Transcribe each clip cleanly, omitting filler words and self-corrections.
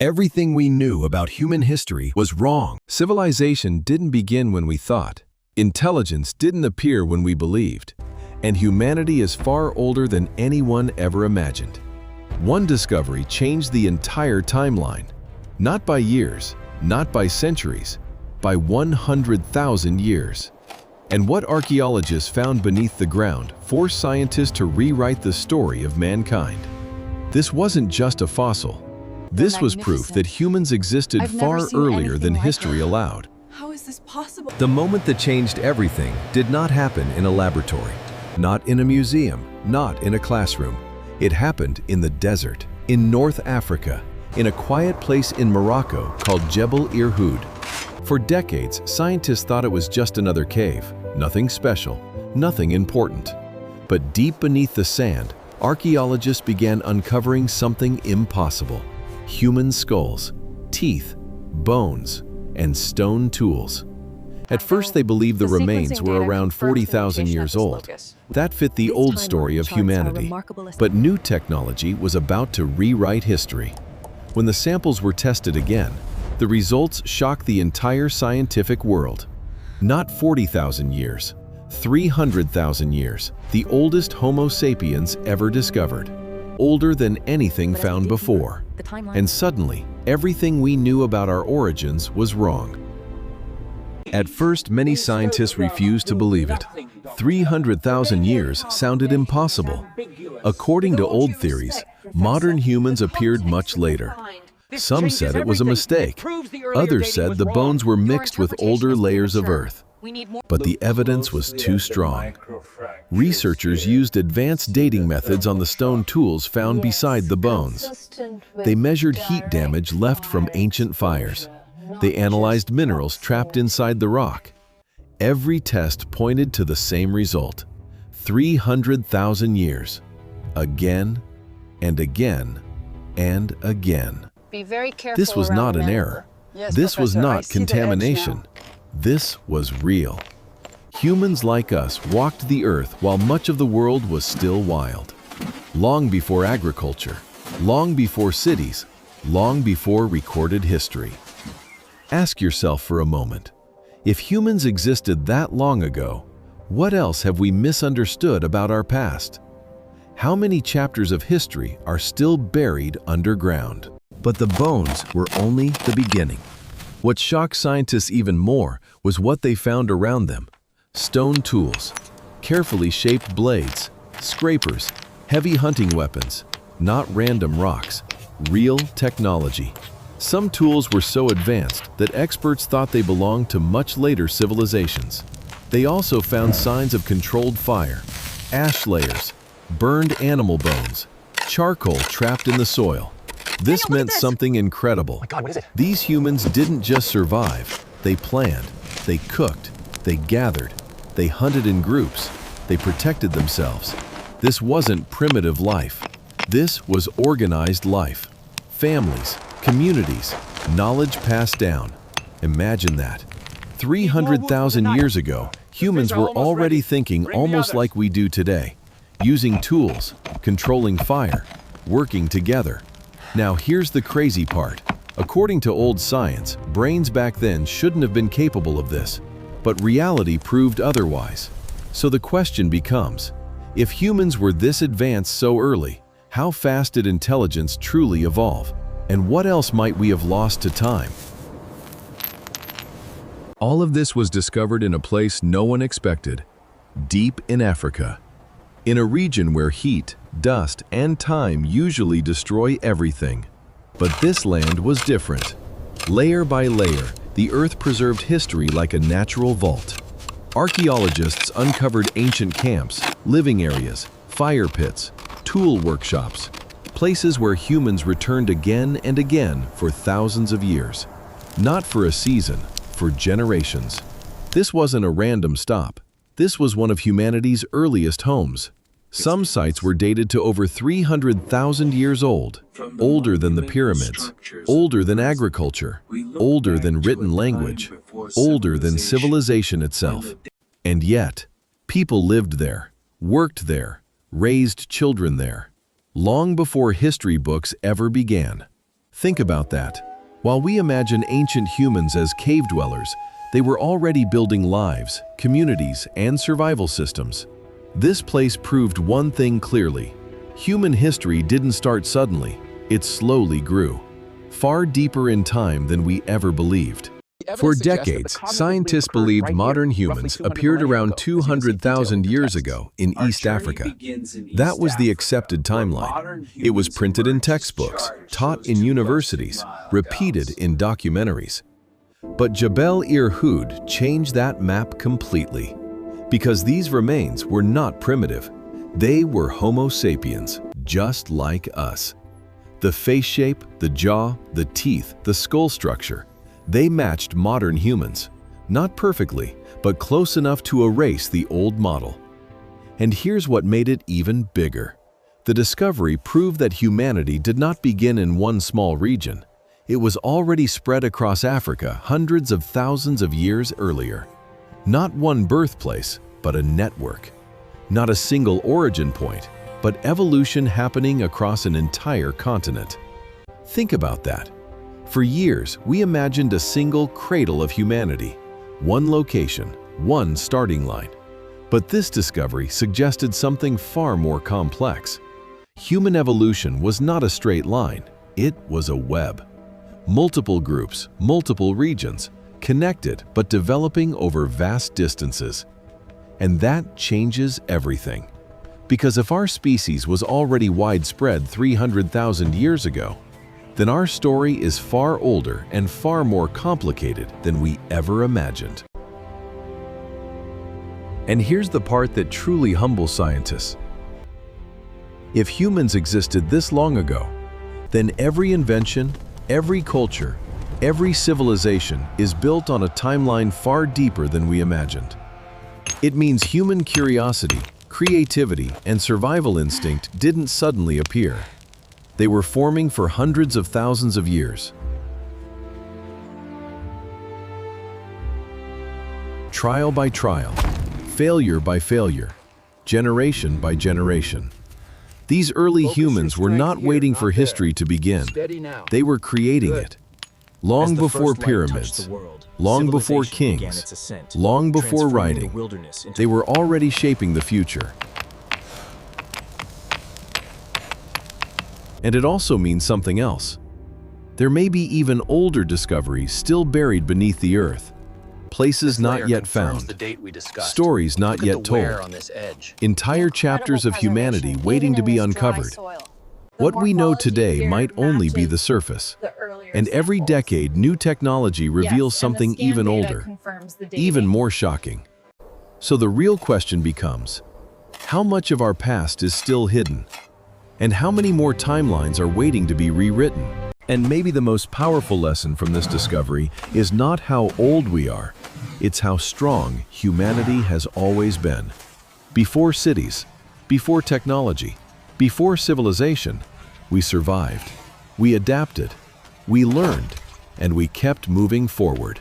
Everything we knew about human history was wrong. Civilization didn't begin when we thought. Intelligence didn't appear when we believed. And humanity is far older than anyone ever imagined. One discovery changed the entire timeline. Not by years, not by centuries, by 100,000 years. And what archaeologists found beneath the ground forced scientists to rewrite the story of mankind. This wasn't just a fossil. This was proof that humans existed far earlier than history allowed. How is this possible? The moment that changed everything did not happen in a laboratory, not in a museum, not in a classroom. It happened in the desert, in North Africa, in a quiet place in Morocco called Jebel Irhoud. For decades, scientists thought it was just another cave, nothing special, nothing important. But deep beneath the sand, archaeologists began uncovering something impossible. Human skulls, teeth, bones, and stone tools. At first they believed the remains were around 40,000 years old. That fit the old story of humanity. But new technology was about to rewrite history. When the samples were tested again, the results shocked the entire scientific world. Not 40,000 years, 300,000 years, the oldest Homo sapiens ever discovered. Older than anything found before. And suddenly, everything we knew about our origins was wrong. At first, many scientists refused to believe it. 300,000 years sounded impossible. According to old theories, modern humans appeared much later. Some said it was a mistake. Others said the bones were mixed with older layers of earth. But the evidence was too strong. Researchers used advanced dating methods on the stone tools found beside the bones. They measured heat damage left from ancient fires. They analyzed minerals trapped inside the rock. Every test pointed to the same result: 300,000 years. Again and again and again. Be very careful. This was not an error. This was not contamination. This was real. Humans like us walked the earth while much of the world was still wild. Long before agriculture, long before cities, long before recorded history. Ask yourself for a moment, if humans existed that long ago, what else have we misunderstood about our past? How many chapters of history are still buried underground? But the bones were only the beginning. What shocked scientists even more was what they found around them. Stone tools, carefully shaped blades, scrapers, heavy hunting weapons, not random rocks, real technology. Some tools were so advanced that experts thought they belonged to much later civilizations. They also found signs of controlled fire, ash layers, burned animal bones, charcoal trapped in the soil. This meant something incredible. Oh my God, what is it? These humans didn't just survive. They planned, they cooked, they gathered, they hunted in groups, they protected themselves. This wasn't primitive life. This was organized life. Families, communities, knowledge passed down. Imagine that. 300,000 years ago, humans were already thinking almost like we do today, using tools, controlling fire, working together. Now here's the crazy part. According to old science, brains back then shouldn't have been capable of this, but reality proved otherwise. So the question becomes, if humans were this advanced so early, how fast did intelligence truly evolve? And what else might we have lost to time? All of this was discovered in a place no one expected, deep in Africa. In a region where heat, dust, and time usually destroy everything. But this land was different. Layer by layer, the earth preserved history like a natural vault. Archaeologists uncovered ancient camps, living areas, fire pits, tool workshops, places where humans returned again and again for thousands of years. Not for a season, for generations. This wasn't a random stop. This was one of humanity's earliest homes. Some sites were dated to over 300,000 years old, older than the pyramids, older than agriculture, older than written language, older than civilization itself. And yet, people lived there, worked there, raised children there, long before history books ever began. Think about that. While we imagine ancient humans as cave dwellers, they were already building lives, communities, and survival systems. This place proved one thing clearly. Human history didn't start suddenly, it slowly grew, far deeper in time than we ever believed. For decades, scientists believed modern humans appeared around 200,000 years ago in East Africa. That was the accepted timeline. It was printed in textbooks, taught in universities, repeated in documentaries. But Jebel Ir-Houd changed that map completely. Because these remains were not primitive. They were Homo sapiens, just like us. The face shape, the jaw, the teeth, the skull structure, they matched modern humans. Not perfectly, but close enough to erase the old model. And here's what made it even bigger. The discovery proved that humanity did not begin in one small region. It was already spread across Africa hundreds of thousands of years earlier. Not one birthplace, but a network. Not a single origin point, but evolution happening across an entire continent. Think about that. For years, we imagined a single cradle of humanity, one location, one starting line. But this discovery suggested something far more complex. Human evolution was not a straight line, it was a web. Multiple groups, multiple regions, connected but developing over vast distances. And that changes everything. Because if our species was already widespread 300,000 years ago, then our story is far older and far more complicated than we ever imagined. And here's the part that truly humbles scientists. If humans existed this long ago, then every invention, every culture, every civilization is built on a timeline far deeper than we imagined. It means human curiosity, creativity, and survival instinct didn't suddenly appear. They were forming for hundreds of thousands of years. Trial by trial, failure by failure, generation by generation. These early humans were not waiting for history to begin. They were creating it. Long before pyramids, long before kings, long before writing, they were already shaping the future. And it also means something else. There may be even older discoveries still buried beneath the earth. Places not yet found, stories not yet told, entire chapters of humanity waiting to be uncovered. What we know today might only be the surface. And every decade, new technology reveals something even older, even more shocking. So the real question becomes, how much of our past is still hidden? And how many more timelines are waiting to be rewritten? And maybe the most powerful lesson from this discovery is not how old we are, it's how strong humanity has always been. Before cities, before technology, before civilization, we survived, we adapted, we learned, and we kept moving forward.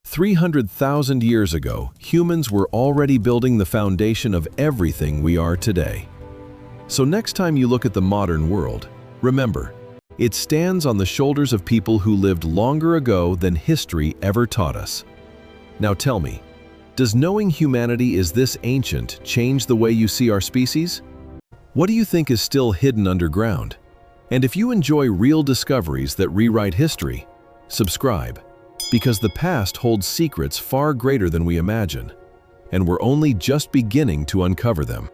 300,000 years ago, humans were already building the foundation of everything we are today. So next time you look at the modern world, remember, it stands on the shoulders of people who lived longer ago than history ever taught us. Now tell me, does knowing humanity is this ancient change the way you see our species? What do you think is still hidden underground? And if you enjoy real discoveries that rewrite history, subscribe, because the past holds secrets far greater than we imagine, and we're only just beginning to uncover them.